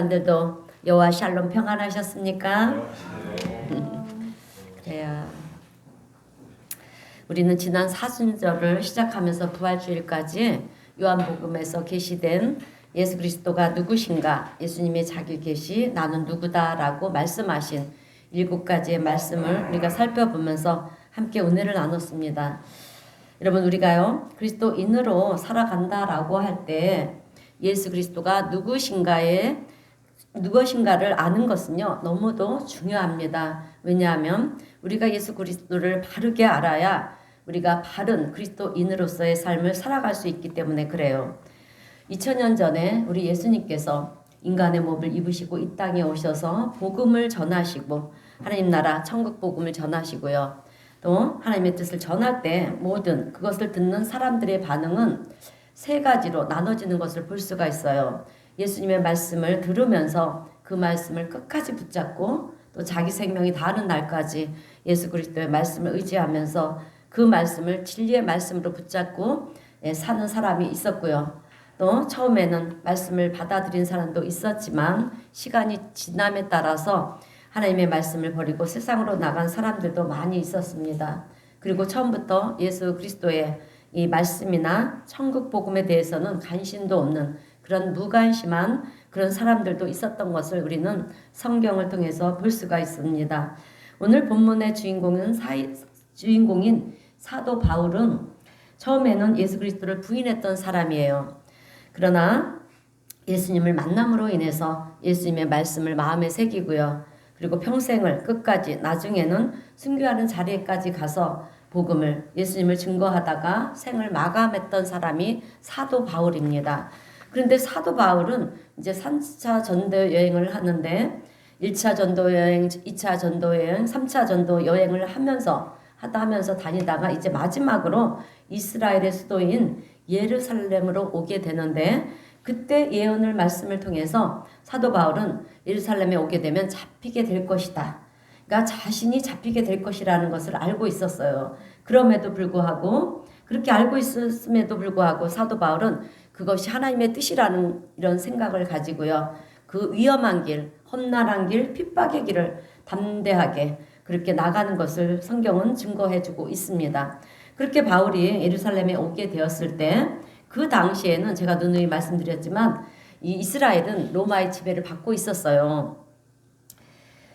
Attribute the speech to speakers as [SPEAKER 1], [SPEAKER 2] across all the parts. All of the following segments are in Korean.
[SPEAKER 1] 시간들도 여호와 샬롬 평안하셨습니까? 그래요. 우리는 지난 사순절을 시작하면서 부활주일까지 요한복음에서 계시된 예수 그리스도가 누구신가, 예수님의 자기 계시, 나는 누구다라고 말씀하신 7가지의 말씀을 우리가 살펴보면서 함께 은혜를 나눴습니다. 여러분, 우리가요 그리스도인으로 살아간다라고 할 때 예수 그리스도가 누구신가를 아는 것은요 너무도 중요합니다. 왜냐하면 우리가 예수 그리스도를 바르게 알아야 우리가 바른 그리스도인으로서의 삶을 살아갈 수 있기 때문에 그래요. 2000년 전에 우리 예수님께서 인간의 몸을 입으시고 이 땅에 오셔서 복음을 전하시고 하나님 나라 천국 복음을 전하시고요. 또 하나님의 뜻을 전할 때 모든 그것을 듣는 사람들의 반응은 3가지로 나눠지는 것을 볼 수가 있어요. 예수님의 말씀을 들으면서 그 말씀을 끝까지 붙잡고 또 자기 생명이 다하는 날까지 예수 그리스도의 말씀을 의지하면서 그 말씀을 진리의 말씀으로 붙잡고 사는 사람이 있었고요. 또 처음에는 말씀을 받아들인 사람도 있었지만 시간이 지남에 따라서 하나님의 말씀을 버리고 세상으로 나간 사람들도 많이 있었습니다. 그리고 처음부터 예수 그리스도의 이 말씀이나 천국 복음에 대해서는 관심도 없는 그런 무관심한 그런 사람들도 있었던 것을 우리는 성경을 통해서 볼 수가 있습니다. 오늘 본문의 주인공인 사도 바울은 처음에는 예수 그리스도를 부인했던 사람이에요. 그러나 예수님을 만남으로 인해서 예수님의 말씀을 마음에 새기고요. 그리고 평생을 끝까지 나중에는 순교하는 자리에까지 가서 복음을 예수님을 증거하다가 생을 마감했던 사람이 사도 바울입니다. 그런데 사도 바울은 이제 3차 전도 여행을 하는데 1차 전도 여행, 2차 전도 여행, 3차 전도 여행을 하면서 다니다가 이제 마지막으로 이스라엘의 수도인 예루살렘으로 오게 되는데 그때 예언을 말씀을 통해서 사도 바울은 예루살렘에 오게 되면 잡히게 될 것이다. 그러니까 자신이 잡히게 될 것이라는 것을 알고 있었어요. 그럼에도 불구하고 그렇게 알고 있었음에도 불구하고 사도 바울은 그것이 하나님의 뜻이라는 이런 생각을 가지고요. 그 위험한 길, 험난한 길, 핍박의 길을 담대하게 그렇게 나가는 것을 성경은 증거해주고 있습니다. 그렇게 바울이 예루살렘에 오게 되었을 때 그 당시에는 제가 누누이 말씀드렸지만 이 이스라엘은 로마의 지배를 받고 있었어요.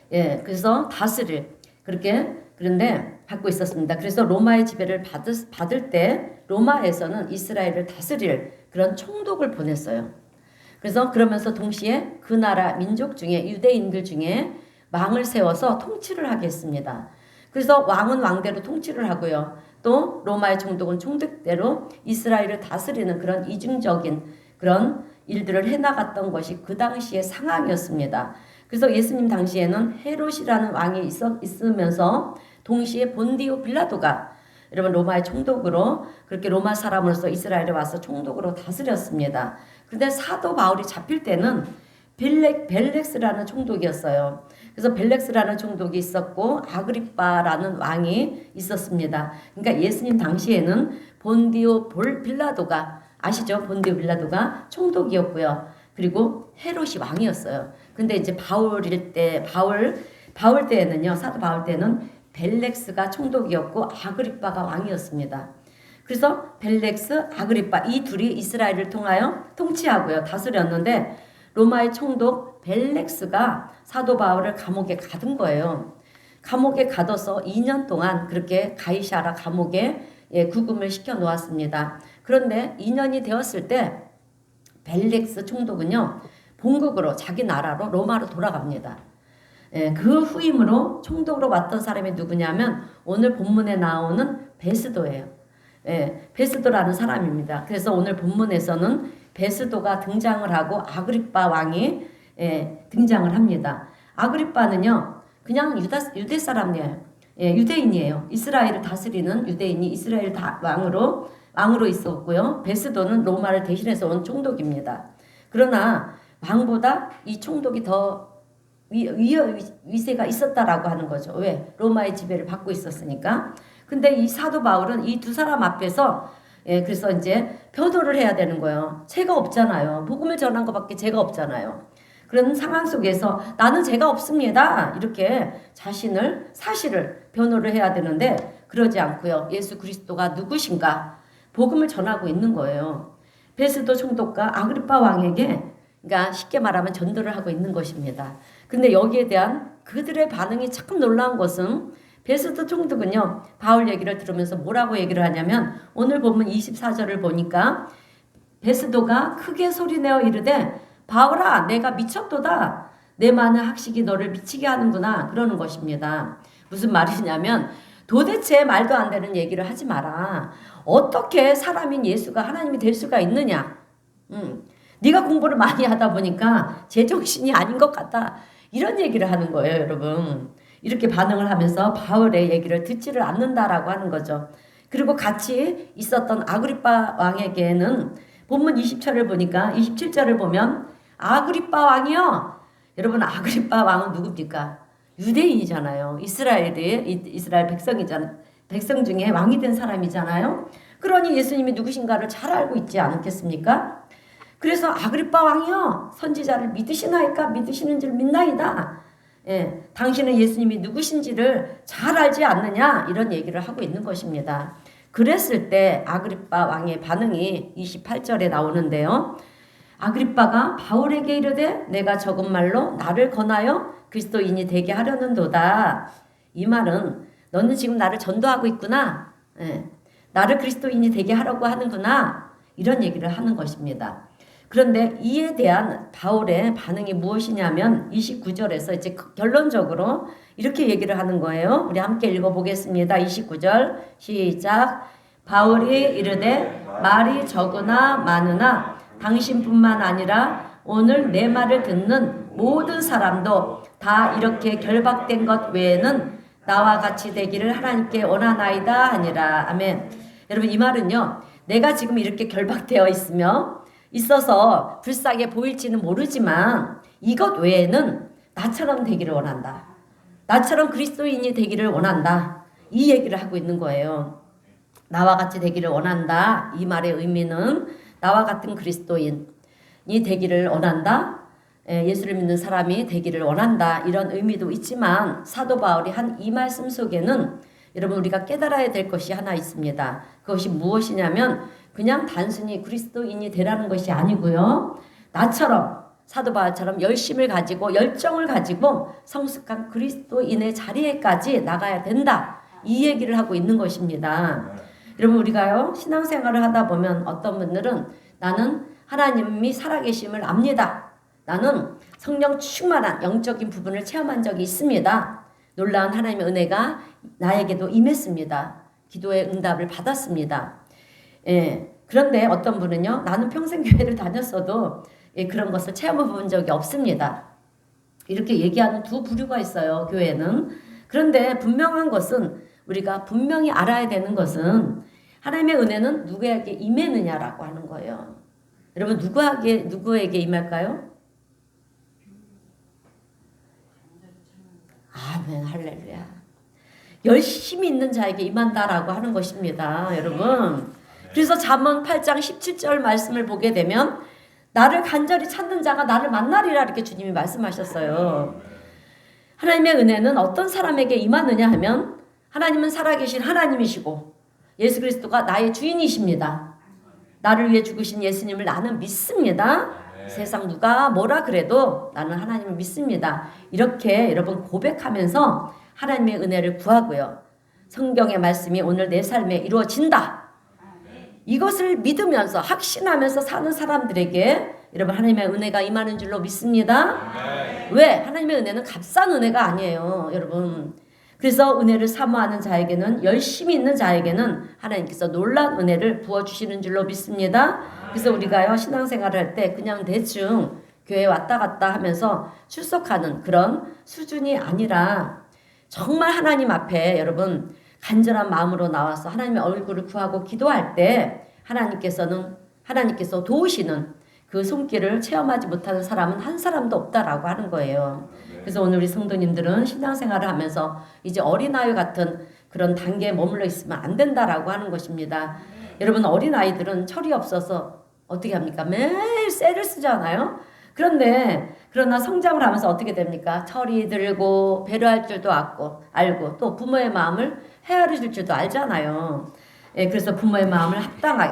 [SPEAKER 1] 그래서 그런데 받고 있었습니다. 그래서 로마의 지배를 받을 때 로마에서는 이스라엘을 다스릴 그런 총독을 보냈어요. 그래서 그러면서 동시에 그 나라 민족 중에 유대인들 중에 왕을 세워서 통치를 하게 했습니다. 그래서 왕은 왕대로 통치를 하고요. 또 로마의 총독은 총독대로 이스라엘을 다스리는 그런 이중적인 그런 일들을 해나갔던 것이 그 당시의 상황이었습니다. 그래서 예수님 당시에는 헤롯이라는 왕이 있으면서 동시에 본디오 빌라도가 여러분 로마의 총독으로 그렇게 로마 사람으로서 이스라엘에 와서 총독으로 다스렸습니다. 그런데 사도 바울이 잡힐 때는 벨렉스라는 총독이었어요. 그래서 벨렉스라는 총독이 있었고 아그리빠라는 왕이 있었습니다. 그러니까 예수님 당시에는 본디오 빌라도가 아시죠? 본디오 빌라도가 총독이었고요. 그리고 헤롯이 왕이었어요. 근데 이제 바울 때에는요, 사도 바울 때는 벨렉스가 총독이었고 아그리빠가 왕이었습니다. 그래서 벨렉스, 아그리빠 이 둘이 이스라엘을 통하여 통치하고요, 다스렸는데 로마의 총독 벨렉스가 사도 바울을 감옥에 가둔 거예요. 감옥에 가둬서 2년 동안 그렇게 가이사라 감옥에 구금을 시켜 놓았습니다. 그런데 2년이 되었을 때 벨렉스 총독은요 본국으로 자기 나라로 로마로 돌아갑니다. 그 후임으로 총독으로 왔던 사람이 누구냐면 오늘 본문에 나오는 베스도예요. 베스도라는 사람입니다. 그래서 오늘 본문에서는 베스도가 등장을 하고 아그리빠 왕이 등장을 합니다. 아그리빠는요 그냥 유대 사람이에요. 유대인이에요. 이스라엘을 다스리는 유대인이 이스라엘 왕으로 있었고요. 베스도는 로마를 대신해서 온 총독입니다. 그러나 왕보다 이 총독이 더 위세가 있었다라고 하는 거죠. 왜? 로마의 지배를 받고 있었으니까. 근데 이 사도 바울은 이 두 사람 앞에서 그래서 이제 변호를 해야 되는 거예요. 죄가 없잖아요. 복음을 전한 것밖에 죄가 없잖아요. 그런 상황 속에서 나는 죄가 없습니다. 이렇게 사실을 변호를 해야 되는데 그러지 않고요. 예수 그리스도가 누구신가 복음을 전하고 있는 거예요. 베스도 총독과 아그리파 왕에게 그러니까 쉽게 말하면 전도를 하고 있는 것입니다. 근데 여기에 대한 그들의 반응이 참 놀라운 것은 베스도 총독은요. 바울 얘기를 들으면서 뭐라고 얘기를 하냐면 오늘 본문 24절을 보니까 베스도가 크게 소리내어 이르되 바울아 내가 미쳤도다. 내 많은 학식이 너를 미치게 하는구나. 그러는 것입니다. 무슨 말이냐면 도대체 말도 안 되는 얘기를 하지 마라. 어떻게 사람인 예수가 하나님이 될 수가 있느냐. 네가 공부를 많이 하다 보니까 제정신이 아닌 것 같다. 이런 얘기를 하는 거예요, 여러분. 이렇게 반응을 하면서 바울의 얘기를 듣지를 않는다라고 하는 거죠. 그리고 같이 있었던 아그리파 왕에게는 본문 20절을 보니까 27절을 보면 아그리파 왕이요. 여러분 아그리파 왕은 누굽니까? 유대인이잖아요. 이스라엘 백성이잖아요. 백성 중에 왕이 된 사람이잖아요. 그러니 예수님이 누구신가를 잘 알고 있지 않겠습니까? 그래서 아그리파 왕이요. 선지자를 믿으시나이까 믿으시는 줄 믿나이다. 예, 당신은 예수님이 누구신지를 잘 알지 않느냐 이런 얘기를 하고 있는 것입니다. 그랬을 때 아그리파 왕의 반응이 28절에 나오는데요. 아그리파가 바울에게 이르되 내가 적은 말로 나를 권하여 그리스도인이 되게 하려는도다. 이 말은 너는 지금 나를 전도하고 있구나. 예, 나를 그리스도인이 되게 하려고 하는구나. 이런 얘기를 하는 것입니다. 그런데 이에 대한 바울의 반응이 무엇이냐면 29절에서 이제 결론적으로 이렇게 얘기를 하는 거예요. 우리 함께 읽어보겠습니다. 29절 시작. 바울이 이르되 말이 적으나 많으나 당신뿐만 아니라 오늘 내 말을 듣는 모든 사람도 다 이렇게 결박된 것 외에는 나와 같이 되기를 하나님께 원하나이다 하니라. 아멘. 여러분 이 말은요. 내가 지금 이렇게 결박되어 있어서 불쌍해 보일지는 모르지만 이것 외에는 나처럼 되기를 원한다. 나처럼 그리스도인이 되기를 원한다. 이 얘기를 하고 있는 거예요. 나와 같이 되기를 원한다. 이 말의 의미는 나와 같은 그리스도인이 되기를 원한다. 예수를 믿는 사람이 되기를 원한다. 이런 의미도 있지만 사도 바울이 한 이 말씀 속에는 여러분 우리가 깨달아야 될 것이 하나 있습니다. 그것이 무엇이냐면 그냥 단순히 그리스도인이 되라는 것이 아니고요. 나처럼 사도 바울처럼 열심을 가지고 열정을 가지고 성숙한 그리스도인의 자리에까지 나가야 된다. 이 얘기를 하고 있는 것입니다. 여러분 우리가요 신앙생활을 하다 보면 어떤 분들은 나는 하나님이 살아계심을 압니다. 나는 성령 충만한 영적인 부분을 체험한 적이 있습니다. 놀라운 하나님의 은혜가 나에게도 임했습니다. 기도의 응답을 받았습니다. 예, 그런데 어떤 분은요, 나는 평생 교회를 다녔어도 그런 것을 체험해 본 적이 없습니다. 이렇게 얘기하는 두 부류가 있어요, 교회는. 그런데 분명한 것은 우리가 분명히 알아야 되는 것은 하나님의 은혜는 누구에게 임했느냐라고 하는 거예요. 여러분 누구에게 임할까요? 아멘 할렐루야. 열심히 있는 자에게 임한다라고 하는 것입니다. 여러분. 그래서 잠언 8장 17절 말씀을 보게 되면 나를 간절히 찾는 자가 나를 만나리라 이렇게 주님이 말씀하셨어요. 하나님의 은혜는 어떤 사람에게 임하느냐 하면 하나님은 살아계신 하나님이시고 예수 그리스도가 나의 주인이십니다. 나를 위해 죽으신 예수님을 나는 믿습니다. 세상 누가 뭐라 그래도 나는 하나님을 믿습니다. 이렇게 여러분 고백하면서 하나님의 은혜를 구하고요. 성경의 말씀이 오늘 내 삶에 이루어진다. 이것을 믿으면서 확신하면서 사는 사람들에게 여러분 하나님의 은혜가 임하는 줄로 믿습니다. 왜? 하나님의 은혜는 값싼 은혜가 아니에요. 여러분. 그래서 은혜를 사모하는 자에게는 열심히 있는 자에게는 하나님께서 놀라운 은혜를 부어주시는 줄로 믿습니다. 그래서 우리가요 신앙생활을 할 때 그냥 대충 교회 왔다 갔다 하면서 출석하는 그런 수준이 아니라 정말 하나님 앞에 여러분 간절한 마음으로 나와서 하나님의 얼굴을 구하고 기도할 때 하나님께서 도우시는 그 손길을 체험하지 못하는 사람은 한 사람도 없다라고 하는 거예요. 그래서 오늘 우리 성도님들은 신앙생활을 하면서 이제 어린아이 같은 그런 단계에 머물러 있으면 안 된다라고 하는 것입니다. 여러분 어린아이들은 철이 없어서 어떻게 합니까? 매일 쇠를 쓰잖아요. 그러나 성장을 하면서 어떻게 됩니까? 철이 들고 배려할 줄도 알고 또 부모의 마음을 헤아려 줄 줄도 알잖아요. 예, 그래서 부모의 마음을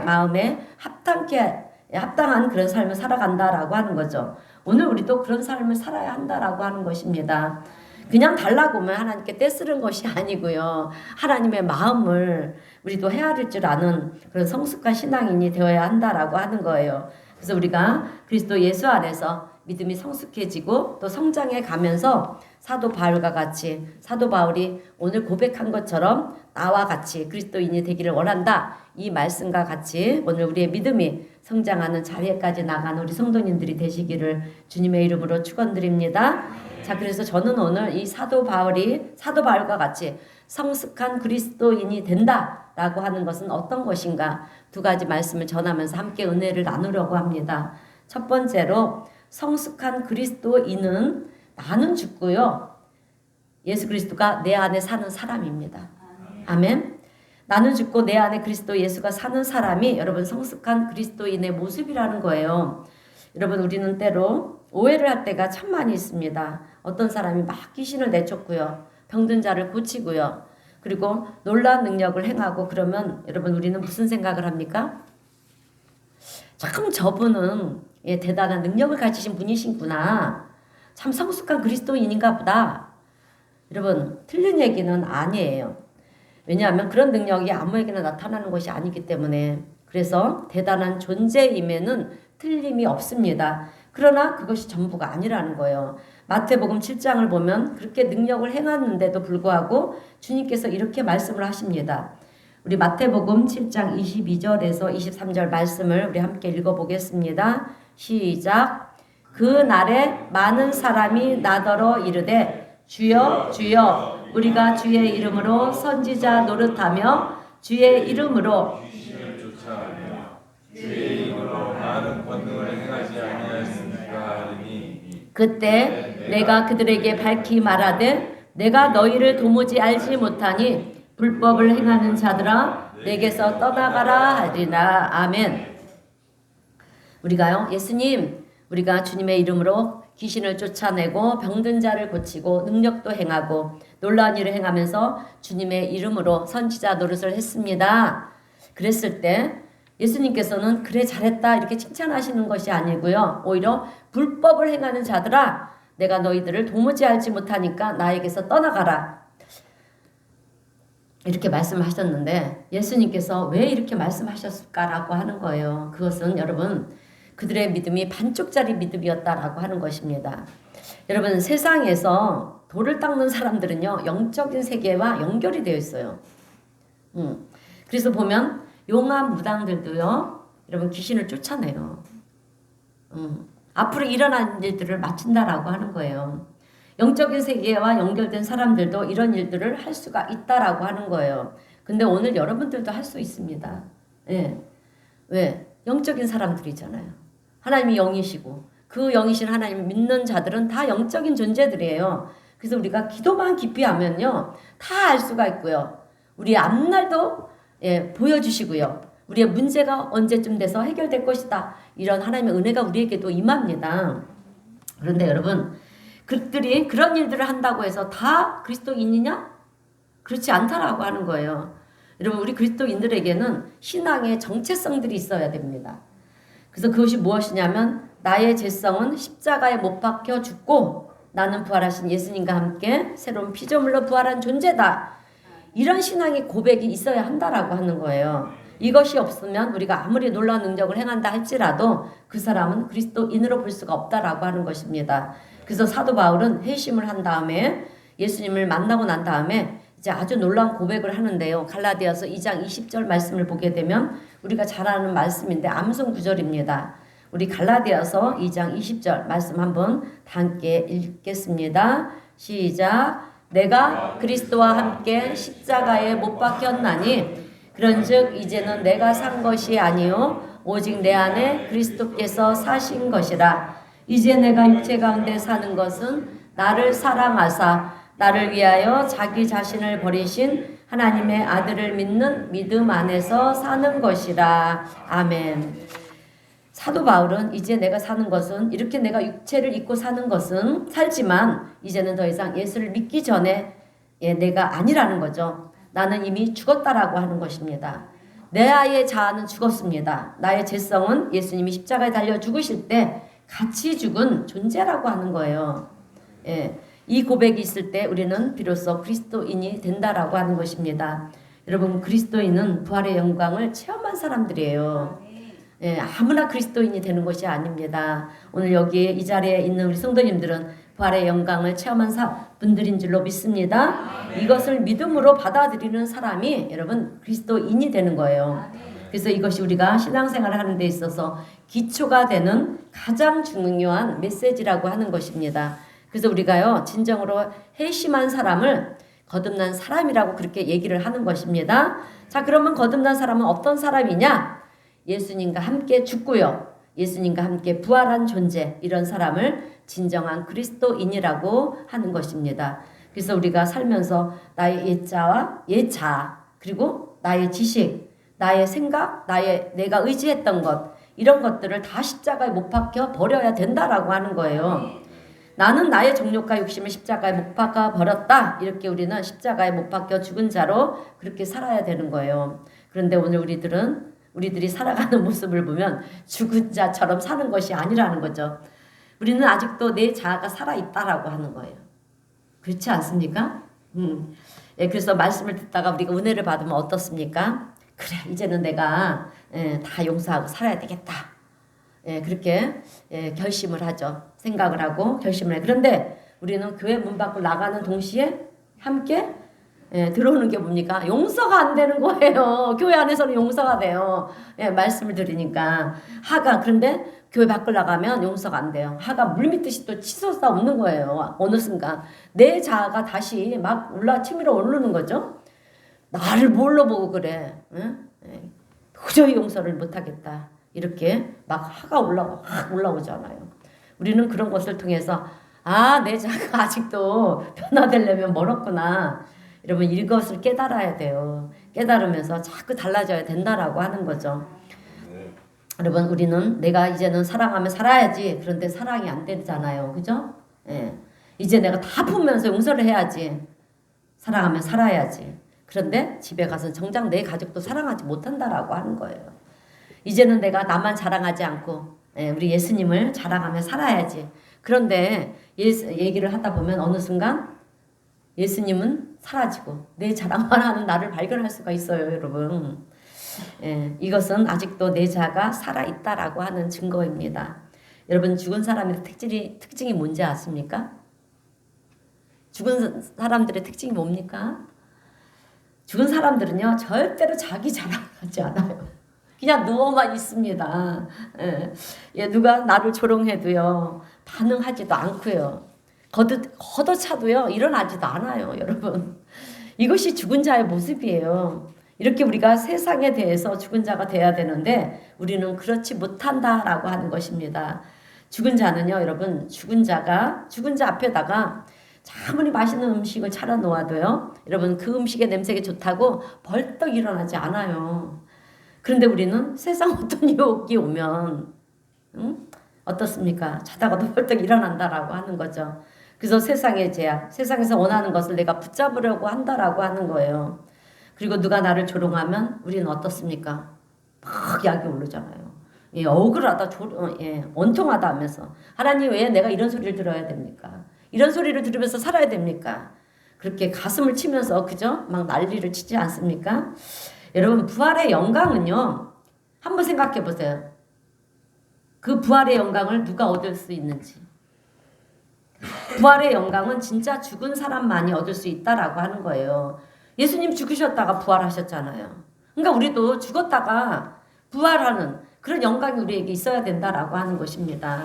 [SPEAKER 1] 마음에 합당한 그런 삶을 살아간다라고 하는 거죠. 오늘 우리도 그런 삶을 살아야 한다라고 하는 것입니다. 그냥 달라고 하면 하나님께 떼쓰는 것이 아니고요. 하나님의 마음을 우리도 헤아릴 줄 아는 그런 성숙한 신앙인이 되어야 한다라고 하는 거예요. 그래서 우리가 그리스도 예수 안에서 믿음이 성숙해지고 또 성장해 가면서 사도 바울과 같이 사도 바울이 오늘 고백한 것처럼 나와 같이 그리스도인이 되기를 원한다. 이 말씀과 같이 오늘 우리의 믿음이 성장하는 자리에까지 나가는 우리 성도님들이 되시기를 주님의 이름으로 축원드립니다. 자, 그래서 저는 오늘 이 사도 바울과 같이 성숙한 그리스도인이 된다라고 하는 것은 어떤 것인가 두 가지 말씀을 전하면서 함께 은혜를 나누려고 합니다. 첫 번째로 성숙한 그리스도인은 나는 죽고요. 예수 그리스도가 내 안에 사는 사람입니다. 아멘. 나는 죽고 내 안에 그리스도 예수가 사는 사람이 여러분 성숙한 그리스도인의 모습이라는 거예요. 여러분 우리는 때로 오해를 할 때가 참 많이 있습니다. 어떤 사람이 막 귀신을 내쫓고요. 병든 자를 고치고요. 그리고 놀라운 능력을 행하고 그러면 여러분 우리는 무슨 생각을 합니까? 참 저분은 대단한 능력을 가지신 분이신구나. 참 성숙한 그리스도인인가 보다. 여러분 틀린 얘기는 아니에요. 왜냐하면 그런 능력이 아무에게나 나타나는 것이 아니기 때문에 그래서 대단한 존재임에는 틀림이 없습니다. 그러나 그것이 전부가 아니라는 거예요. 마태복음 7장을 보면 그렇게 능력을 행하는데도 불구하고 주님께서 이렇게 말씀을 하십니다. 우리 마태복음 7장 22절에서 23절 말씀을 우리 함께 읽어보겠습니다. 시작. 그 날에 많은 사람이 나더러 이르되 주여 주여 우리가 주의 이름으로 선지자 노릇하며 주의 이름으로
[SPEAKER 2] 주의 이름으로 많은 권능을 행하지 아니하였습니까 하리니
[SPEAKER 1] 그때 내가 그들에게 밝히 말하되 내가 너희를 도무지 알지 못하니 불법을 행하는 자들아 내게서 떠나가라 하리라. 아멘. 우리가요 예수님 우리가 주님의 이름으로 귀신을 쫓아내고 병든 자를 고치고 능력도 행하고 놀라운 일을 행하면서 주님의 이름으로 선지자 노릇을 했습니다. 그랬을 때 예수님께서는 그래 잘했다 이렇게 칭찬하시는 것이 아니고요. 오히려 불법을 행하는 자들아 내가 너희들을 도무지 알지 못하니까 나에게서 떠나가라. 이렇게 말씀하셨는데 예수님께서 왜 이렇게 말씀하셨을까라고 하는 거예요. 그것은 여러분 그들의 믿음이 반쪽짜리 믿음이었다라고 하는 것입니다. 여러분 세상에서 돌을 닦는 사람들은요 영적인 세계와 연결이 되어 있어요. 그래서 보면 용한 무당들도요 여러분 귀신을 쫓아내요. 앞으로 일어날 일들을 마친다라고 하는 거예요. 영적인 세계와 연결된 사람들도 이런 일들을 할 수가 있다라고 하는 거예요. 근데 오늘 여러분들도 할 수 있습니다. 예. 왜? 영적인 사람들이잖아요. 하나님이 영이시고 그 영이신 하나님을 믿는 자들은 다 영적인 존재들이에요. 그래서 우리가 기도만 깊이 하면요 다 알 수가 있고요. 우리의 앞날도 보여주시고요. 우리의 문제가 언제쯤 돼서 해결될 것이다. 이런 하나님의 은혜가 우리에게도 임합니다. 그런데 여러분 그들이 그런 일들을 한다고 해서 다 그리스도인이냐? 그렇지 않다라고 하는 거예요. 여러분 우리 그리스도인들에게는 신앙의 정체성들이 있어야 됩니다. 그래서 그것이 무엇이냐면 나의 죄성은 십자가에 못 박혀 죽고 나는 부활하신 예수님과 함께 새로운 피조물로 부활한 존재다. 이런 신앙의 고백이 있어야 한다라고 하는 거예요. 이것이 없으면 우리가 아무리 놀라운 능력을 행한다 할지라도 그 사람은 그리스도인으로 볼 수가 없다라고 하는 것입니다. 그래서 사도 바울은 회심을 한 다음에 예수님을 만나고 난 다음에 이제 아주 놀라운 고백을 하는데요. 갈라디아서 2장 20절 말씀을 보게 되면 우리가 잘 아는 말씀인데 암송 구절입니다. 우리 갈라디아서 2장 20절 말씀 한번 다 함께 읽겠습니다. 시작. 내가 그리스도와 함께 십자가에 못 박혔나니 그런즉 이제는 내가 산 것이 아니요 오직 내 안에 그리스도께서 사신 것이라. 이제 내가 육체 가운데 사는 것은 나를 사랑하사 나를 위하여 자기 자신을 버리신 하나님의 아들을 믿는 믿음 안에서 사는 것이라. 아멘. 사도 바울은 이제 내가 사는 것은 이렇게 내가 육체를 입고 사는 것은 살지만 이제는 더 이상 예수를 믿기 전에 내가 아니라는 거죠. 나는 이미 죽었다라고 하는 것입니다. 내 아이의 자아는 죽었습니다. 나의 죄성은 예수님이 십자가에 달려 죽으실 때 같이 죽은 존재라고 하는 거예요. 이 고백이 있을 때 우리는 비로소 그리스도인이 된다라고 하는 것입니다. 여러분, 그리스도인은 부활의 영광을 체험한 사람들이에요. 아무나 그리스도인이 되는 것이 아닙니다. 오늘 여기 이 자리에 있는 우리 성도님들은 부활의 영광을 체험한 분들인 줄로 믿습니다. 이것을 믿음으로 받아들이는 사람이 여러분 그리스도인이 되는 거예요. 그래서 이것이 우리가 신앙생활을 하는 데 있어서 기초가 되는 가장 중요한 메시지라고 하는 것입니다. 그래서 우리가요 진정으로 회심한 사람을 거듭난 사람이라고 그렇게 얘기를 하는 것입니다. 자, 그러면 거듭난 사람은 어떤 사람이냐? 예수님과 함께 죽고요. 예수님과 함께 부활한 존재, 이런 사람을 진정한 그리스도인이라고 하는 것입니다. 그래서 우리가 살면서 나의 옛자와 옛자, 그리고 나의 지식, 나의 생각, 내가 의지했던 것, 이런 것들을 다 십자가에 못 박혀 버려야 된다라고 하는 거예요. 나는 나의 정욕과 욕심을 십자가에 못 박아 버렸다. 이렇게 우리는 십자가에 못 박혀 죽은 자로 그렇게 살아야 되는 거예요. 그런데 오늘 우리들이 살아가는 모습을 보면 죽은 자처럼 사는 것이 아니라는 거죠. 우리는 아직도 내 자아가 살아있다라고 하는 거예요. 그렇지 않습니까? 그래서 말씀을 듣다가 우리가 은혜를 받으면 어떻습니까? 그래, 이제는 내가 다 용서하고 살아야 되겠다. 그렇게 결심을 하죠. 생각을 하고 결심을 해요. 그런데 우리는 교회 문 밖으로 나가는 동시에 함께 들어오는 게 뭡니까? 용서가 안 되는 거예요. 교회 안에서는 용서가 돼요. 말씀을 들으니까. 그런데 교회 밖을 나가면 용서가 안 돼요. 물밀듯이 또 치솟아 오는 거예요. 어느 순간. 내 자아가 다시 막 치밀어 오르는 거죠. 나를 뭘로 보고 그래? 도저히 용서를 못하겠다. 이렇게 막 올라오잖아요. 우리는 그런 것을 통해서 내 자아가 아직도 변화되려면 멀었구나. 여러분, 이것을 깨달아야 돼요. 깨달으면서 자꾸 달라져야 된다라고 하는 거죠. 여러분, 우리는 내가 이제는 사랑하며 살아야지. 그런데 사랑이 안 되잖아요. 그죠? 이제 내가 다 품으면서 용서를 해야지. 사랑하며 살아야지. 그런데 집에 가서 정작 내 가족도 사랑하지 못한다라고 하는 거예요. 이제는 내가 나만 자랑하지 않고 우리 예수님을 자랑하며 살아야지. 그런데 얘기를 하다 보면 어느 순간 예수님은 사라지고 내 자랑만 하는 나를 발견할 수가 있어요, 여러분. 이것은 아직도 내 자가 살아있다라고 하는 증거입니다. 여러분, 죽은 사람의 특징이 뭔지 아십니까? 죽은 사람들의 특징이 뭡니까? 죽은 사람들은요 절대로 자기 자랑하지 않아요. 그냥 누워만 있습니다. 누가 나를 조롱해도요 반응하지도 않고요. 걷어차도요 일어나지도 않아요, 여러분. 이것이 죽은 자의 모습이에요. 이렇게 우리가 세상에 대해서 죽은 자가 돼야 되는데 우리는 그렇지 못한다라고 하는 것입니다. 죽은 자는요, 여러분, 죽은 자 앞에다가 아무리 맛있는 음식을 차려 놓아도요, 여러분, 그 음식의 냄새가 좋다고 벌떡 일어나지 않아요. 그런데 우리는 세상 어떤 유혹이 오면 어떻습니까? 자다가도 벌떡 일어난다라고 하는 거죠. 그래서 세상의 제약, 세상에서 원하는 것을 내가 붙잡으려고 한다라고 하는 거예요. 그리고 누가 나를 조롱하면 우리는 어떻습니까? 막 약이 오르잖아요. 억울하다, 원통하다 하면서 하나님, 왜 내가 이런 소리를 들어야 됩니까? 이런 소리를 들으면서 살아야 됩니까? 그렇게 가슴을 치면서 그죠? 막 난리를 치지 않습니까? 여러분, 부활의 영광은요, 한번 생각해 보세요. 그 부활의 영광을 누가 얻을 수 있는지. 부활의 영광은 진짜 죽은 사람만이 얻을 수 있다라고 하는 거예요. 예수님 죽으셨다가 부활하셨잖아요. 그러니까 우리도 죽었다가 부활하는 그런 영광이 우리에게 있어야 된다라고 하는 것입니다.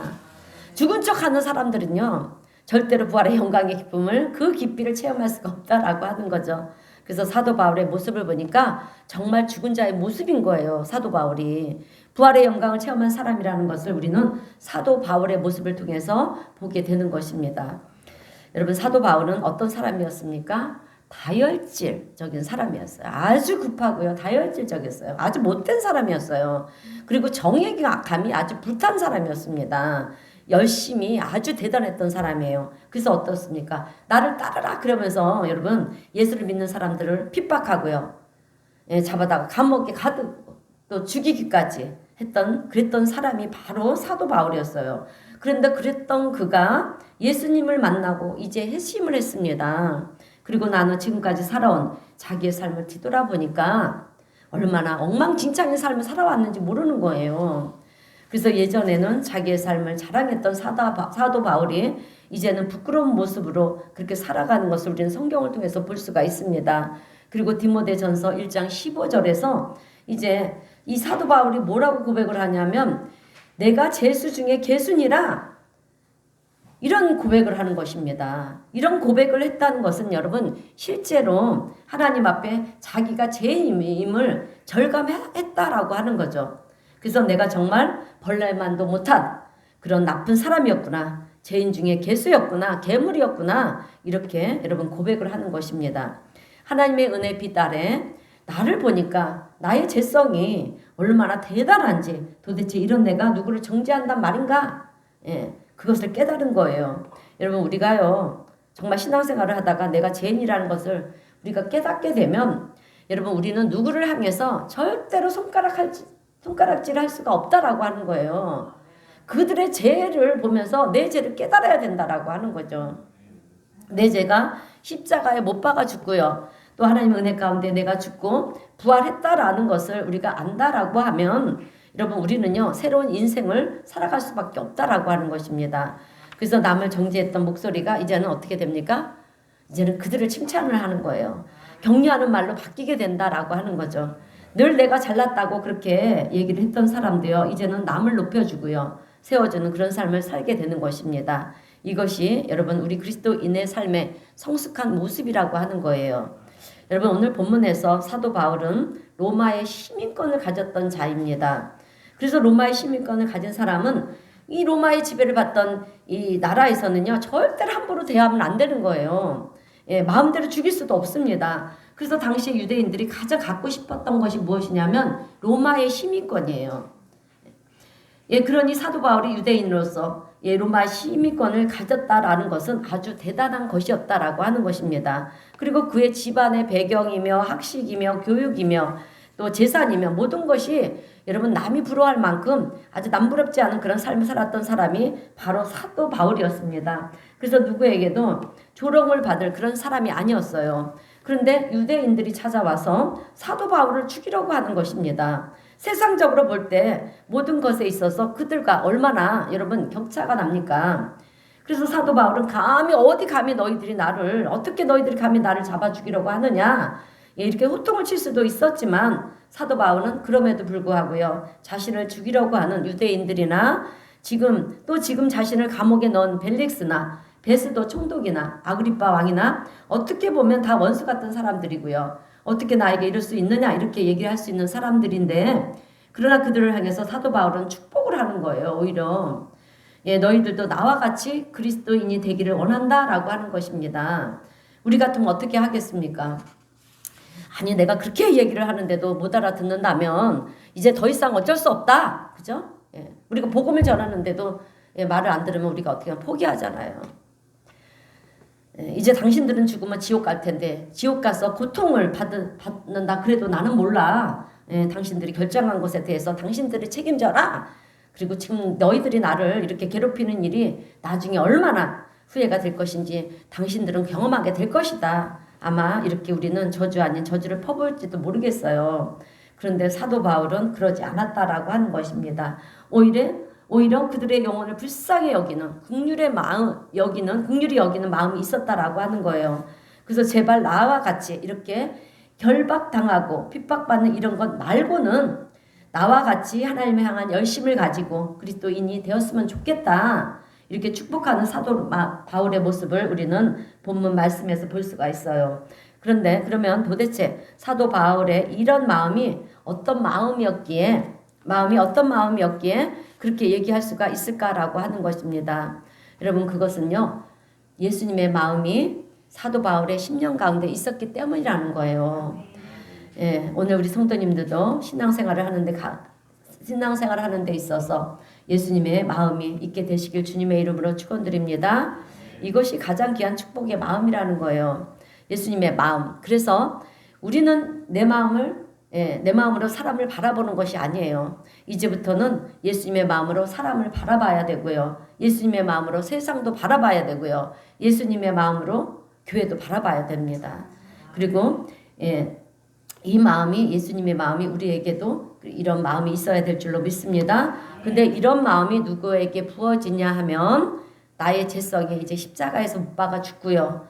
[SPEAKER 1] 죽은 척하는 사람들은요 절대로 부활의 영광의 기쁨을, 그 깊이를 체험할 수가 없다라고 하는 거죠. 그래서 사도 바울의 모습을 보니까 정말 죽은 자의 모습인 거예요. 사도 바울이 부활의 영광을 체험한 사람이라는 것을 우리는 사도 바울의 모습을 통해서 보게 되는 것입니다. 여러분, 사도 바울은 어떤 사람이었습니까? 다혈질적인 사람이었어요. 아주 급하고요. 다혈질적이었어요. 아주 못된 사람이었어요. 그리고 정의감이 아주 불탄 사람이었습니다. 열심히 아주 대단했던 사람이에요. 그래서 어떻습니까? 나를 따르라 그러면서 여러분 예수를 믿는 사람들을 핍박하고요. 예, 잡아다가 감옥에 가두고 또 죽이기까지 그랬던 사람이 바로 사도 바울이었어요. 그런데 그랬던 그가 예수님을 만나고 이제 회심을 했습니다. 그리고 나는 지금까지 살아온 자기의 삶을 뒤돌아보니까 얼마나 엉망진창의 삶을 살아왔는지 모르는 거예요. 그래서 예전에는 자기의 삶을 자랑했던 사도 바울이 이제는 부끄러운 모습으로 그렇게 살아가는 것을 우리는 성경을 통해서 볼 수가 있습니다. 그리고 디모데전서 1장 15절에서 이제 이 사도 바울이 뭐라고 고백을 하냐면 내가 제수 중에 개순이라 이런 고백을 하는 것입니다. 이런 고백을 했다는 것은 여러분 실제로 하나님 앞에 자기가 죄인임을 절감했다라고 하는 거죠. 그래서 내가 정말 벌레만도 못한 그런 나쁜 사람이었구나. 죄인 중에 개수였구나. 괴물이었구나. 이렇게 여러분 고백을 하는 것입니다. 하나님의 은혜 빛 아래 나를 보니까 나의 죄성이 얼마나 대단한지 도대체 이런 내가 누구를 정죄한단 말인가? 예, 그것을 깨달은 거예요. 여러분 우리가요 정말 신앙생활을 하다가 내가 죄인이라는 것을 우리가 깨닫게 되면 여러분 우리는 누구를 향해서 절대로 손가락질 할 수가 없다라고 하는 거예요. 그들의 죄를 보면서 내 죄를 깨달아야 된다라고 하는 거죠. 내 죄가 십자가에 못 박아 죽고요. 또 하나님의 은혜 가운데 내가 죽고 부활했다라는 것을 우리가 안다라고 하면 여러분 우리는요 새로운 인생을 살아갈 수밖에 없다라고 하는 것입니다. 그래서 남을 정죄했던 목소리가 이제는 어떻게 됩니까? 이제는 그들을 칭찬을 하는 거예요. 격려하는 말로 바뀌게 된다라고 하는 거죠. 늘 내가 잘났다고 그렇게 얘기를 했던 사람도요 이제는 남을 높여주고요 세워주는 그런 삶을 살게 되는 것입니다. 이것이 여러분 우리 그리스도인의 삶의 성숙한 모습이라고 하는 거예요. 여러분 오늘 본문에서 사도 바울은 로마의 시민권을 가졌던 자입니다. 그래서 로마의 시민권을 가진 사람은 이 로마의 지배를 받던 이 나라에서는요 절대로 함부로 대하면 안 되는 거예요. 예, 마음대로 죽일 수도 없습니다. 그래서 당시 유대인들이 가장 갖고 싶었던 것이 무엇이냐면 로마의 시민권이에요. 예, 그러니 사도 바울이 유대인으로서 로마 시민권을 가졌다라는 것은 아주 대단한 것이었다라고 하는 것입니다. 그리고 그의 집안의 배경이며 학식이며 교육이며 또 재산이며 모든 것이 여러분 남이 부러워할 만큼 아주 남부럽지 않은 그런 삶을 살았던 사람이 바로 사도 바울이었습니다. 그래서 누구에게도 조롱을 받을 그런 사람이 아니었어요. 그런데 유대인들이 찾아와서 사도 바울을 죽이려고 하는 것입니다. 세상적으로 볼 때 모든 것에 있어서 그들과 얼마나 여러분 격차가 납니까? 그래서 사도 바울은 어떻게 너희들이 감히 나를 잡아 죽이려고 하느냐? 이렇게 호통을 칠 수도 있었지만 사도 바울은 그럼에도 불구하고요. 자신을 죽이려고 하는 유대인들이나 지금 자신을 감옥에 넣은 벨릭스나 베스도 총독이나 아그리빠 왕이나 어떻게 보면 다 원수 같은 사람들이고요. 어떻게 나에게 이럴 수 있느냐 이렇게 얘기할 수 있는 사람들인데 그러나 그들을 향해서 사도 바울은 축복을 하는 거예요. 오히려 너희들도 나와 같이 그리스도인이 되기를 원한다라고 하는 것입니다. 우리 같으면 어떻게 하겠습니까? 아니 내가 그렇게 얘기를 하는데도 못 알아듣는다면 이제 더 이상 어쩔 수 없다. 그죠? 우리가 복음을 전하는데도 말을 안 들으면 우리가 어떻게 하면 포기하잖아요. 이제 당신들은 죽으면 지옥 갈 텐데 지옥 가서 고통을 받는다 그래도 나는 몰라. 당신들이 결정한 것에 대해서 당신들이 책임져라. 그리고 지금 너희들이 나를 이렇게 괴롭히는 일이 나중에 얼마나 후회가 될 것인지 당신들은 경험하게 될 것이다. 아마 이렇게 우리는 저주 아닌 저주를 퍼부을지도 모르겠어요. 그런데 사도 바울은 그러지 않았다라고 하는 것입니다. 오히려 그들의 영혼을 불쌍히 여기는 국률이 여기는 마음이 있었다라고 하는 거예요. 그래서 제발 나와 같이 이렇게 결박당하고 핍박받는 이런 것 말고는 나와 같이 하나님을 향한 열심을 가지고 그리스도인이 되었으면 좋겠다. 이렇게 축복하는 사도 바울의 모습을 우리는 본문 말씀에서 볼 수가 있어요. 그런데 그러면 도대체 사도 바울의 이런 마음이 어떤 마음이었기에 그렇게 얘기할 수가 있을까라고 하는 것입니다. 여러분 그것은요. 예수님의 마음이 사도 바울의 10년 가운데 있었기 때문이라는 거예요. 예, 오늘 우리 성도님들도 신앙생활을 하는 데 있어서 예수님의 마음이 있게 되시길 주님의 이름으로 축원드립니다. 이것이 가장 귀한 축복의 마음이라는 거예요. 예수님의 마음. 그래서 우리는 내 마음으로 사람을 바라보는 것이 아니에요. 이제부터는 예수님의 마음으로 사람을 바라봐야 되고요. 예수님의 마음으로 세상도 바라봐야 되고요. 예수님의 마음으로 교회도 바라봐야 됩니다. 그리고 이 마음이, 예수님의 마음이 우리에게도 이런 마음이 있어야 될 줄로 믿습니다. 근데 이런 마음이 누구에게 부어지냐 하면 나의 죄성이 이제 십자가에서 못 박아 죽고요.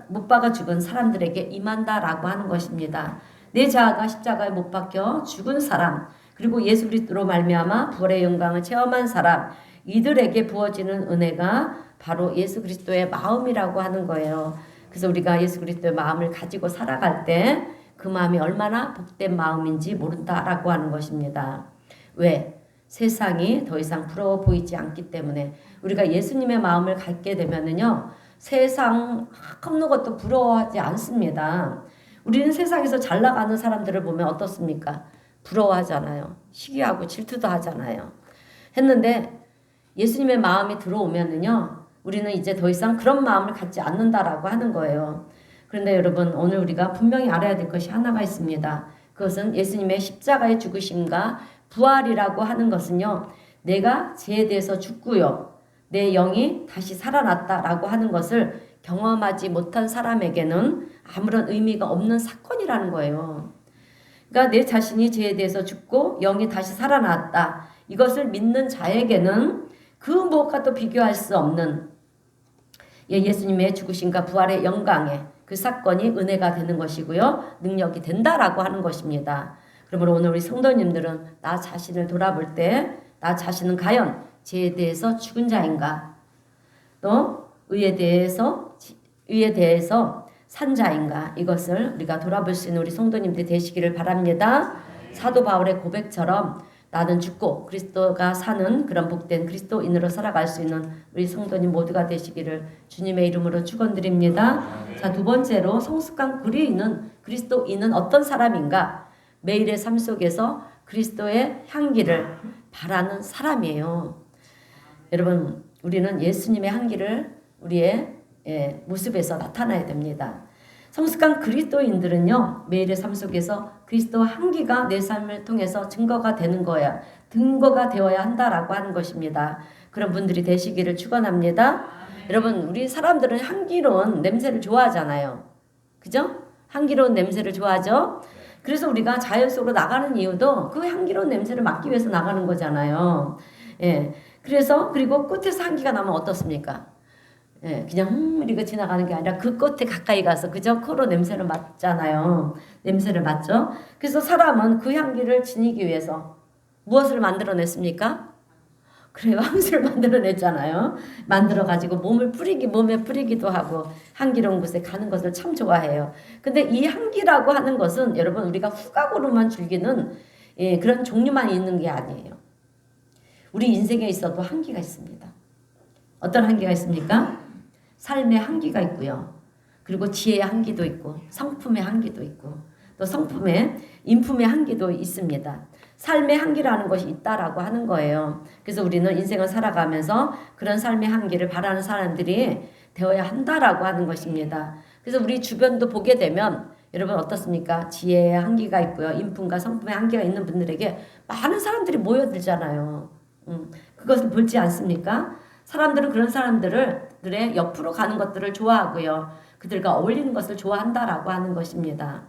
[SPEAKER 1] 못 박아 죽은 사람들에게 임한다라고 하는 것입니다. 내 자아가 십자가에 못 박혀 죽은 사람, 그리고 예수 그리스도로 말미암아 부활의 영광을 체험한 사람, 이들에게 부어지는 은혜가 바로 예수 그리스도의 마음이라고 하는 거예요. 그래서 우리가 예수 그리스도의 마음을 가지고 살아갈 때 그 마음이 얼마나 복된 마음인지 모른다라고 하는 것입니다. 왜? 세상이 더 이상 부러워 보이지 않기 때문에. 우리가 예수님의 마음을 갖게 되면은요, 세상 어느 것도 부러워하지 않습니다. 우리는 세상에서 잘 나가는 사람들을 보면 어떻습니까? 부러워하잖아요. 시기하고 질투도 하잖아요. 했는데 예수님의 마음이 들어오면은요, 우리는 이제 더 이상 그런 마음을 갖지 않는다라고 하는 거예요. 그런데 여러분, 오늘 우리가 분명히 알아야 될 것이 하나가 있습니다. 그것은 예수님의 십자가의 죽으심과 부활이라고 하는 것은요, 내가 죄에 대해서 죽고요, 내 영이 다시 살아났다라고 하는 것을 경험하지 못한 사람에게는 아무런 의미가 없는 사건이라는 거예요. 그러니까 내 자신이 죄에 대해서 죽고 영이 다시 살아났다, 이것을 믿는 자에게는 그 무엇과도 비교할 수 없는 예수님의 죽으심과 부활의 영광에 그 사건이 은혜가 되는 것이고요, 능력이 된다라고 하는 것입니다. 그러므로 오늘 우리 성도님들은 나 자신을 돌아볼 때 나 자신은 과연 죄에 대해서 죽은 자인가, 또 의에 대해서 산 자인가, 이것을 우리가 돌아볼 수 있는 우리 성도님들 되시기를 바랍니다. 사도 바울의 고백처럼 나는 죽고 그리스도가 사는 그런 복된 그리스도인으로 살아갈 수 있는 우리 성도님 모두가 되시기를 주님의 이름으로 축원드립니다. 자, 두 번째로 성숙한 그리스도인은 어떤 사람인가? 매일의 삶 속에서 그리스도의 향기를 바라는 사람이에요. 여러분, 우리는 예수님의 향기를 우리의 모습에서 나타나야 됩니다. 성숙한 그리스도인들은요, 매일의 삶 속에서 그리스도 향기가 내 삶을 통해서 증거가 되어야 한다라고 하는 것입니다. 그런 분들이 되시기를 축원합니다. 여러분, 우리 사람들은 향기로운 냄새를 좋아하잖아요. 그죠? 향기로운 냄새를 좋아하죠? 그래서 우리가 자연 속으로 나가는 이유도 그 향기로운 냄새를 맡기 위해서 나가는 거잖아요. 그래서, 그리고 꽃에서 향기가 나면 어떻습니까? 그냥 이렇게 지나가는 게 아니라 그 꽃에 가까이 가서 그저 코로 냄새를 맡잖아요. 냄새를 맡죠. 그래서 사람은 그 향기를 지니기 위해서 무엇을 만들어냈습니까? 그래요, 향수를 만들어냈잖아요. 만들어가지고 몸에 뿌리기도 하고 향기로운 곳에 가는 것을 참 좋아해요. 근데 이 향기라고 하는 것은 여러분, 우리가 후각으로만 즐기는 그런 종류만 있는 게 아니에요. 우리 인생에 있어도 향기가 있습니다. 어떤 향기가 있습니까? 삶의 향기가 있고요. 그리고 지혜의 향기도 있고, 성품의 향기도 있고, 또 성품의, 인품의 향기도 있습니다. 삶의 향기라는 것이 있다라고 하는 거예요. 그래서 우리는 인생을 살아가면서 그런 삶의 향기를 바라는 사람들이 되어야 한다라고 하는 것입니다. 그래서 우리 주변도 보게 되면 여러분 어떻습니까? 지혜의 향기가 있고요, 인품과 성품의 향기가 있는 분들에게 많은 사람들이 모여들잖아요. 그것을 볼지 않습니까? 사람들은 그런 사람들의 옆으로 가는 것들을 좋아하고요, 그들과 어울리는 것을 좋아한다라고 하는 것입니다.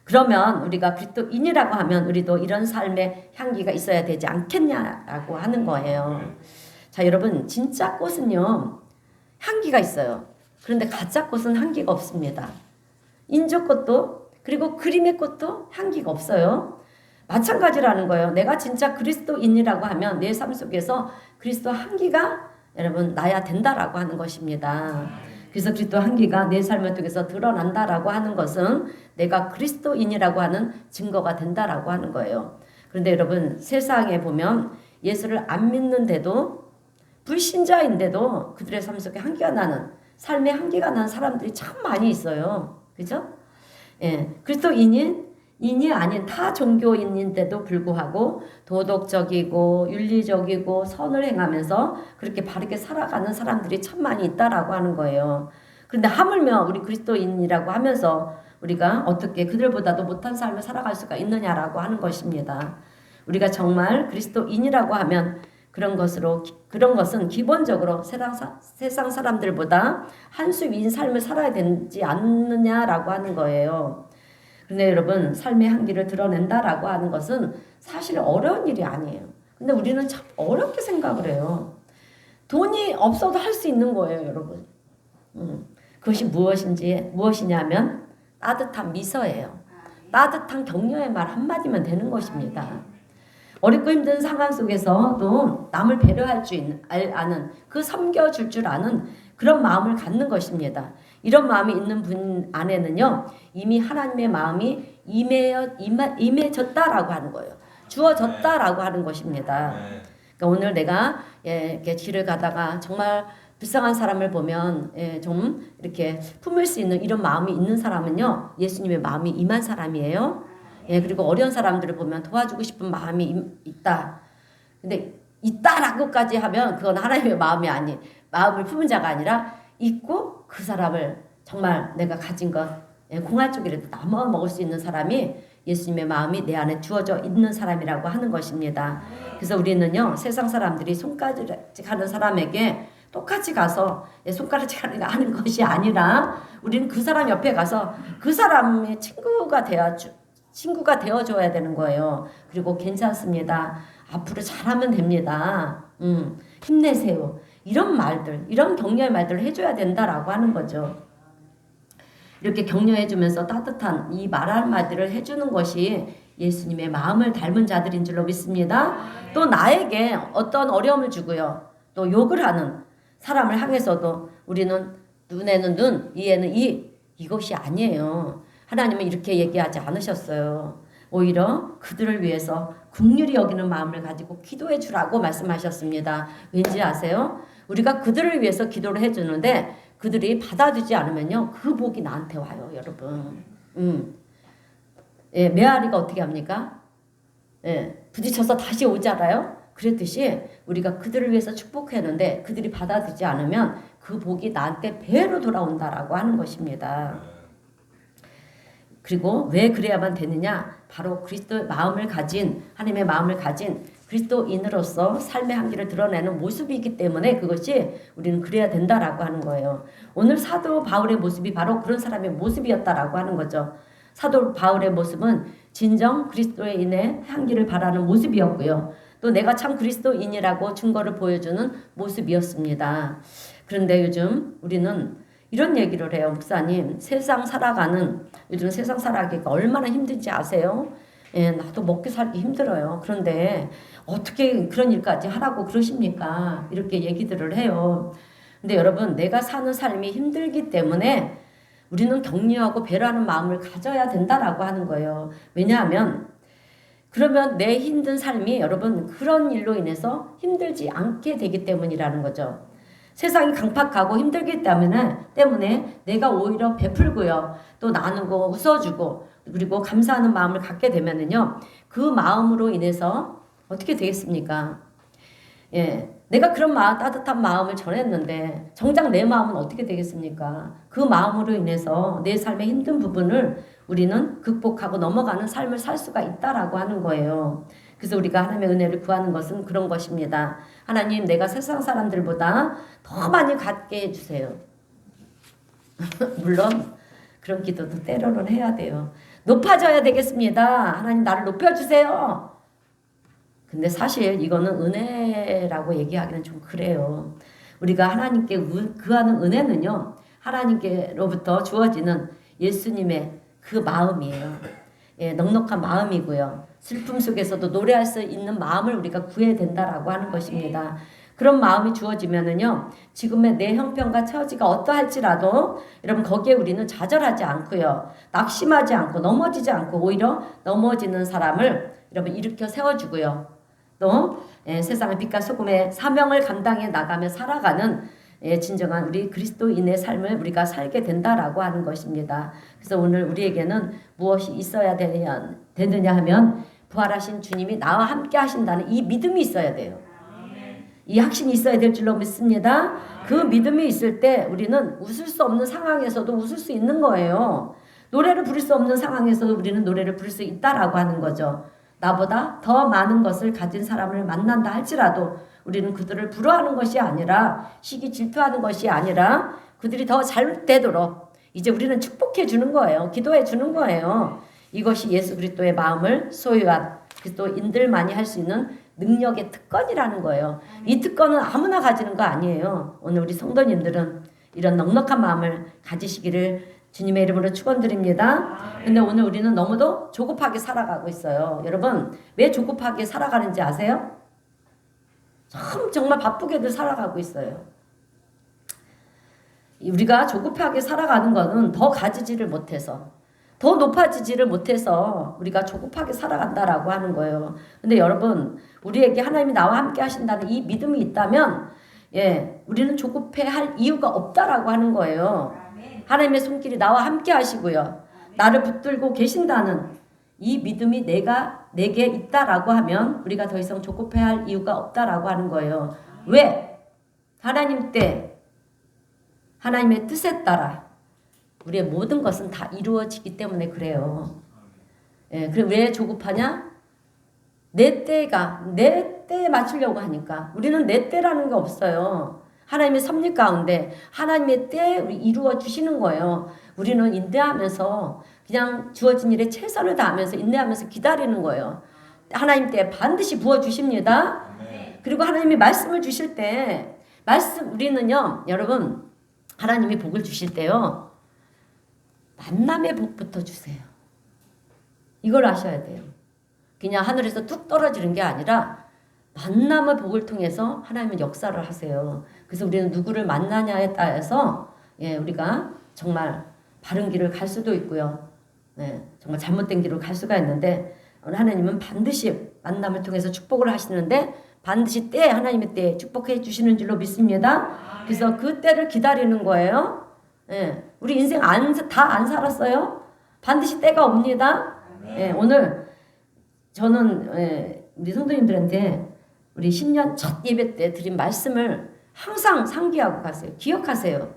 [SPEAKER 1] 그러면 우리가 그리스도인이라고 하면 우리도 이런 삶의 향기가 있어야 되지 않겠냐라고 하는 거예요. 자, 여러분, 진짜 꽃은요, 향기가 있어요. 그런데 가짜 꽃은 향기가 없습니다. 인조 꽃도, 그리고 그림의 꽃도 향기가 없어요. 마찬가지라는 거예요. 내가 진짜 그리스도인이라고 하면 내 삶 속에서 그리스도 향기가 여러분 나야 된다라고 하는 것입니다. 그래서 그리스도 향기가 내 삶을 통해서 드러난다라고 하는 것은 내가 그리스도인이라고 하는 증거가 된다라고 하는 거예요. 그런데 여러분, 세상에 보면 예수를 안 믿는데도, 불신자인데도 그들의 삶 속에 향기가 나는 삶의 한계가 난 사람들이 참 많이 있어요. 그죠? 예, 그리스도인이 아닌 타 종교인인데도 불구하고 도덕적이고 윤리적이고 선을 행하면서 그렇게 바르게 살아가는 사람들이 참 많이 있다라고 하는 거예요. 그런데 하물며 우리 그리스도인이라고 하면서 우리가 어떻게 그들보다도 못한 삶을 살아갈 수가 있느냐라고 하는 것입니다. 우리가 정말 그리스도인이라고 하면 그런 것은 기본적으로 세상 사람들보다 한 수 위인 삶을 살아야 되지 않느냐라고 하는 거예요. 그런데 여러분, 삶의 한계를 드러낸다라고 하는 것은 사실 어려운 일이 아니에요. 근데 우리는 참 어렵게 생각을 해요. 돈이 없어도 할 수 있는 거예요, 여러분. 그것이 무엇이냐면 따뜻한 미소예요. 따뜻한 격려의 말 한마디면 되는 것입니다. 어렵고 힘든 상황 속에서도 남을 배려할 줄 아는, 그 섬겨줄 줄 아는 그런 마음을 갖는 것입니다. 이런 마음이 있는 분 안에는요, 이미 하나님의 마음이 임해졌다라고 하는 거예요. 주어졌다라고 하는 것입니다. 그러니까 오늘 내가 이렇게 길을 가다가 정말 불쌍한 사람을 보면 좀 이렇게 품을 수 있는 이런 마음이 있는 사람은요, 예수님의 마음이 임한 사람이에요. 그리고 어려운 사람들을 보면 도와주고 싶은 마음이 있다. 근데 있다라고까지 하면 그건 하나님의 마음을 품은 자가 아니라 있고 그 사람을 정말 내가 가진 것, 공할 쪽이라도 나눠 먹을 수 있는 사람이 예수님의 마음이 내 안에 주어져 있는 사람이라고 하는 것입니다. 그래서 우리는요, 세상 사람들이 손가락질 하는 사람에게 똑같이 가서 손가락질 하는 것이 아니라 우리는 그 사람 옆에 가서 그 사람의 친구가 되어줘야 되는 거예요. 그리고 괜찮습니다. 앞으로 잘하면 됩니다. 힘내세요. 이런 말들, 이런 격려의 말들을 해줘야 된다라고 하는 거죠. 이렇게 격려해주면서 따뜻한 이 말 한마디를 해주는 것이 예수님의 마음을 닮은 자들인 줄로 믿습니다. 또 나에게 어떤 어려움을 주고요, 또 욕을 하는 사람을 향해서도 우리는 눈에는 눈, 이에는 이것이 아니에요. 하나님은 이렇게 얘기하지 않으셨어요. 오히려 그들을 위해서 긍휼히 여기는 마음을 가지고 기도해 주라고 말씀하셨습니다. 왠지 아세요? 우리가 그들을 위해서 기도를 해주는데 그들이 받아주지 않으면요, 그 복이 나한테 와요, 여러분. 메아리가 어떻게 합니까? 부딪혀서 다시 오잖아요. 그랬듯이 우리가 그들을 위해서 축복했는데 그들이 받아들이지 않으면 그 복이 나한테 배로 돌아온다라고 하는 것입니다. 그리고 왜 그래야만 되느냐? 바로 그리스도의 마음을 가진, 하나님의 마음을 가진 그리스도인으로서 삶의 한계를 드러내는 모습이기 때문에 그것이 우리는 그래야 된다라고 하는 거예요. 오늘 사도 바울의 모습이 바로 그런 사람의 모습이었다라고 하는 거죠. 사도 바울의 모습은 진정 그리스도인의 향기를 바라는 모습이었고요. 또 내가 참 그리스도인이라고 증거를 보여주는 모습이었습니다. 그런데 요즘 우리는 이런 얘기를 해요. 목사님, 요즘 세상 살아가기가 얼마나 힘든지 아세요? 나도 먹고 살기 힘들어요. 그런데 어떻게 그런 일까지 하라고 그러십니까? 이렇게 얘기들을 해요. 근데 여러분, 내가 사는 삶이 힘들기 때문에 우리는 격려하고 배려하는 마음을 가져야 된다라고 하는 거예요. 왜냐하면 그러면 내 힘든 삶이 여러분 그런 일로 인해서 힘들지 않게 되기 때문이라는 거죠. 세상이 강팍하고 힘들기 때문에 내가 오히려 베풀고요, 또 나누고 웃어주고 그리고 감사하는 마음을 갖게 되면은요, 그 마음으로 인해서 어떻게 되겠습니까? 내가 그런 따뜻한 마음을 전했는데 정작 내 마음은 어떻게 되겠습니까? 그 마음으로 인해서 내 삶의 힘든 부분을 우리는 극복하고 넘어가는 삶을 살 수가 있다라고 하는 거예요. 그래서 우리가 하나님의 은혜를 구하는 것은 그런 것입니다. 하나님, 내가 세상 사람들보다 더 많이 갖게 해주세요. 물론 그런 기도도 때로는 해야 돼요. 높아져야 되겠습니다. 하나님, 나를 높여주세요. 근데 사실 이거는 은혜라고 얘기하기는 좀 그래요. 우리가 하나님께 구하는 은혜는요, 하나님께로부터 주어지는 예수님의 그 마음이에요. 넉넉한 마음이고요. 슬픔 속에서도 노래할 수 있는 마음을 우리가 구해야 된다라고 하는 것입니다. 그런 마음이 주어지면은요, 지금의 내 형편과 처지가 어떠할지라도 여러분 거기에 우리는 좌절하지 않고요, 낙심하지 않고 넘어지지 않고 오히려 넘어지는 사람을 여러분 일으켜 세워주고요, 또 세상의 빛과 소금의 사명을 감당해 나가며 살아가는 진정한 우리 그리스도인의 삶을 우리가 살게 된다라고 하는 것입니다. 그래서 오늘 우리에게는 무엇이 있어야 되느냐 하면 부활하신 주님이 나와 함께 하신다는 이 믿음이 있어야 돼요. 이 확신이 있어야 될 줄로 믿습니다. 그 믿음이 있을 때 우리는 웃을 수 없는 상황에서도 웃을 수 있는 거예요. 노래를 부를 수 없는 상황에서도 우리는 노래를 부를 수 있다라고 하는 거죠. 나보다 더 많은 것을 가진 사람을 만난다 할지라도 우리는 그들을 부러워하는 것이 아니라 시기 질투하는 것이 아니라 그들이 더 잘 되도록 이제 우리는 축복해 주는 거예요. 기도해 주는 거예요. 이것이 예수 그리스도의 마음을 소유한 그리스도인들만이 할 수 있는 능력의 특권이라는 거예요. 이 특권은 아무나 가지는 거 아니에요. 오늘 우리 성도님들은 이런 넉넉한 마음을 가지시기를 주님의 이름으로 축원드립니다. 근데 오늘 우리는 너무도 조급하게 살아가고 있어요. 여러분 왜 조급하게 살아가는지 아세요? 정말 바쁘게들 살아가고 있어요. 우리가 조급하게 살아가는 거는 더 가지지를 못해서 더 높아지지를 못해서 우리가 조급하게 살아간다라고 하는 거예요. 근데 여러분 우리에게 하나님이 나와 함께 하신다는 이 믿음이 있다면 우리는 조급해할 이유가 없다라고 하는 거예요. 하나님의 손길이 나와 함께 하시고요. 나를 붙들고 계신다는 이 믿음이 내게 있다라고 하면 우리가 더 이상 조급해할 이유가 없다라고 하는 거예요. 왜? 하나님 때 하나님의 뜻에 따라 우리의 모든 것은 다 이루어지기 때문에 그래요. 그럼 왜 조급하냐? 내 때에 맞추려고 하니까. 우리는 내 때라는 게 없어요. 하나님의 섭리 가운데 하나님의 때에 이루어 주시는 거예요. 우리는 인내하면서 그냥 주어진 일에 최선을 다하면서 인내하면서 기다리는 거예요. 하나님 때에 반드시 부어주십니다. 그리고 하나님이 말씀을 주실 때 우리는요 여러분 하나님이 복을 주실 때요 만남의 복부터 주세요. 이걸 아셔야 돼요. 그냥 하늘에서 뚝 떨어지는 게 아니라 만남의 복을 통해서 하나님은 역사를 하세요. 그래서 우리는 누구를 만나냐에 따라서 우리가 정말 바른 길을 갈 수도 있고요. 정말 잘못된 길을 갈 수가 있는데 하나님은 반드시 만남을 통해서 축복을 하시는데 반드시 하나님의 때에 축복해 주시는 줄로 믿습니다. 그래서 그 때를 기다리는 거예요. 우리 인생 다 안 살았어요. 반드시 때가 옵니다. 오늘 저는 우리 성도님들한테 우리 신년 첫 예배 때 드린 말씀을 항상 상기하고 가세요. 기억하세요.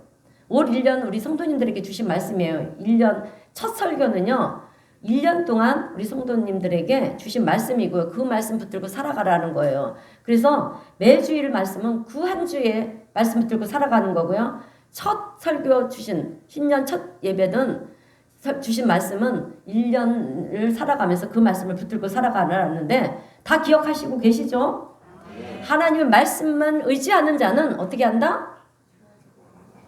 [SPEAKER 1] 올 1년 우리 성도님들에게 주신 말씀이에요. 1년 첫 설교는요. 1년 동안 우리 성도님들에게 주신 말씀이고요. 그 말씀 붙들고 살아가라는 거예요. 그래서 매주일 말씀은 그 한 주에 말씀 붙들고 살아가는 거고요. 첫 설교 주신 신년 첫 예배는 주신 말씀은 1년을 살아가면서 그 말씀을 붙들고 살아가라는데 다 기억하시고 계시죠? 하나님의 말씀만 의지하는 자는 어떻게 한다?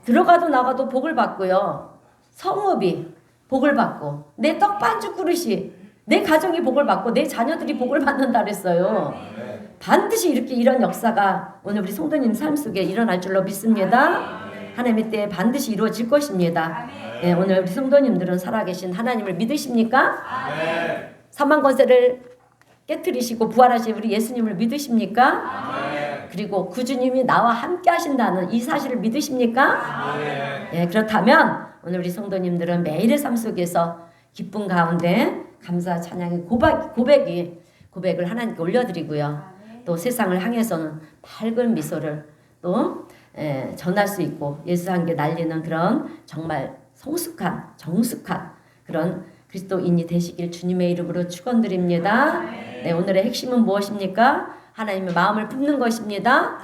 [SPEAKER 1] 들어가도 나가도 복을 받고요. 성읍이 복을 받고 내 떡반죽 그릇이 내 가정이 복을 받고 내 자녀들이 복을 받는다 그랬어요. 반드시 이런 역사가 오늘 우리 성도님 삶 속에 일어날 줄로 믿습니다. 하나님의 때에 반드시 이루어질 것입니다. 오늘 우리 성도님들은 살아계신 하나님을 믿으십니까? 사망 권세를 깨트리시고 부활하신 우리 예수님을 믿으십니까? 그리고 그 주님이 나와 함께 하신다는 이 사실을 믿으십니까? 그렇다면 오늘 우리 성도님들은 매일의 삶 속에서 기쁨 가운데 감사 찬양의 고백을 하나님께 올려드리고요. 또 세상을 향해서는 밝은 미소를 또 전할 수 있고 예수 함께 날리는 그런 정말 정숙한 그런 그리스도인이 되시길 주님의 이름으로 축원드립니다. 오늘의 핵심은 무엇입니까? 하나님의 마음을 품는 것입니다.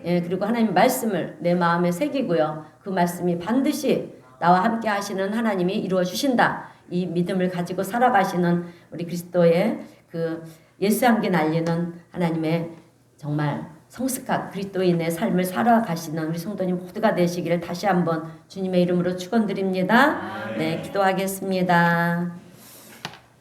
[SPEAKER 1] 그리고 하나님의 말씀을 내 마음에 새기고요. 그 말씀이 반드시 나와 함께 하시는 하나님이 이루어 주신다. 이 믿음을 가지고 살아가시는 우리 그리스도의 그 예수 함께 날리는 하나님의 정말 성숙한 그리스도인의 삶을 살아가시는 우리 성도님 모두가 되시기를 다시 한번 주님의 이름으로 축원드립니다. 기도하겠습니다.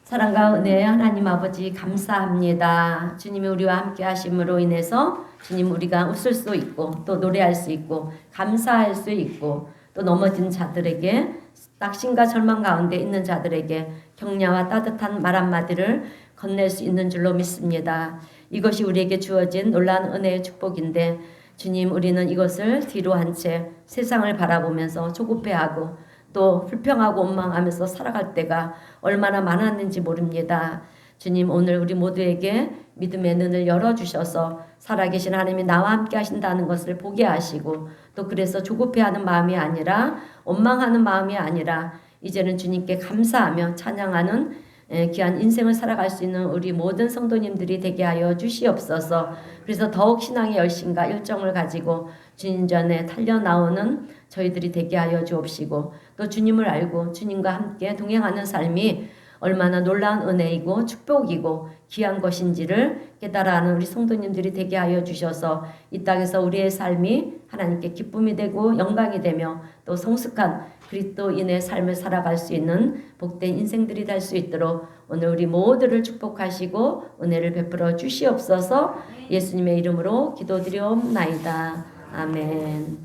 [SPEAKER 1] 사랑과 은혜의 하나님 아버지 감사합니다. 주님이 우리와 함께 하심으로 인해서 주님 우리가 웃을 수 있고 또 노래할 수 있고 감사할 수 있고 또 넘어진 자들에게 낙심과 절망 가운데 있는 자들에게 격려와 따뜻한 말 한마디를 건넬 수 있는 줄로 믿습니다. 이것이 우리에게 주어진 놀라운 은혜의 축복인데 주님, 우리는 이것을 뒤로 한 채 세상을 바라보면서 조급해하고 또 불평하고 원망하면서 살아갈 때가 얼마나 많았는지 모릅니다. 주님, 오늘 우리 모두에게 믿음의 눈을 열어주셔서 살아계신 하나님이 나와 함께 하신다는 것을 보게 하시고, 또 그래서 조급해하는 마음이 아니라 원망하는 마음이 아니라 이제는 주님께 감사하며 찬양하는 귀한 인생을 살아갈 수 있는 우리 모든 성도님들이 되게 하여 주시옵소서. 그래서 더욱 신앙의 열심과 열정을 가지고 주님 전에 달려나오는 저희들이 되게 하여 주옵시고, 또 주님을 알고 주님과 함께 동행하는 삶이 얼마나 놀라운 은혜이고 축복이고 귀한 것인지를 깨달아하는 우리 성도님들이 되게 하여 주셔서 이 땅에서 우리의 삶이 하나님께 기쁨이 되고 영광이 되며 또 성숙한 그리스도인의 삶을 살아갈 수 있는 복된 인생들이 될 수 있도록 오늘 우리 모두를 축복하시고 은혜를 베풀어 주시옵소서. 예수님의 이름으로 기도드리옵나이다. 아멘.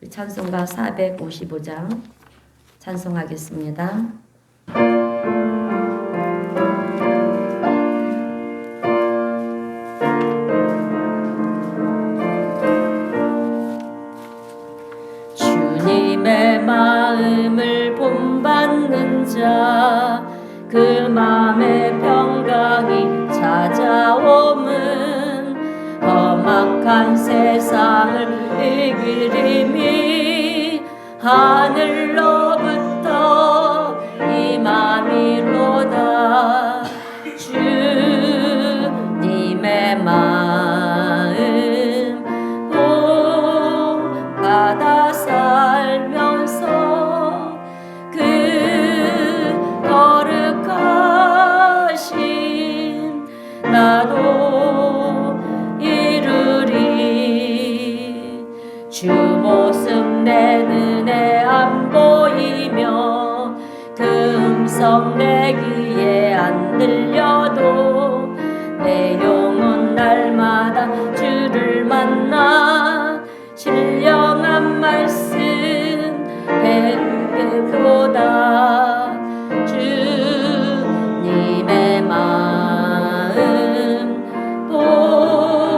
[SPEAKER 1] 우리 찬송가 455장 찬송하겠습니다. 주님의 마음을 본받는 자, 그 마음의 평강이 찾아옴은 험악한 세상을 이기림이 하늘로부터 임함이로다. 주님의 마음 본받아 살면서 그 거룩하신 나도 이루리. 주 모습 내 눈에 안 보이며 그 음성 내 귀에 안 들려도 내 영혼 날마다 주를 만나 신령한 말씀 배우도다. 주님의 마음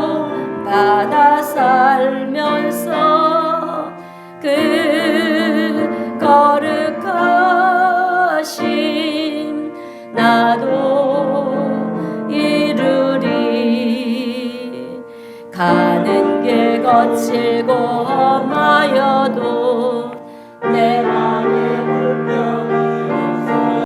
[SPEAKER 1] 본받아 살면서 그 거룩하심 나도 이루리. 가는 길 거칠고 험하여도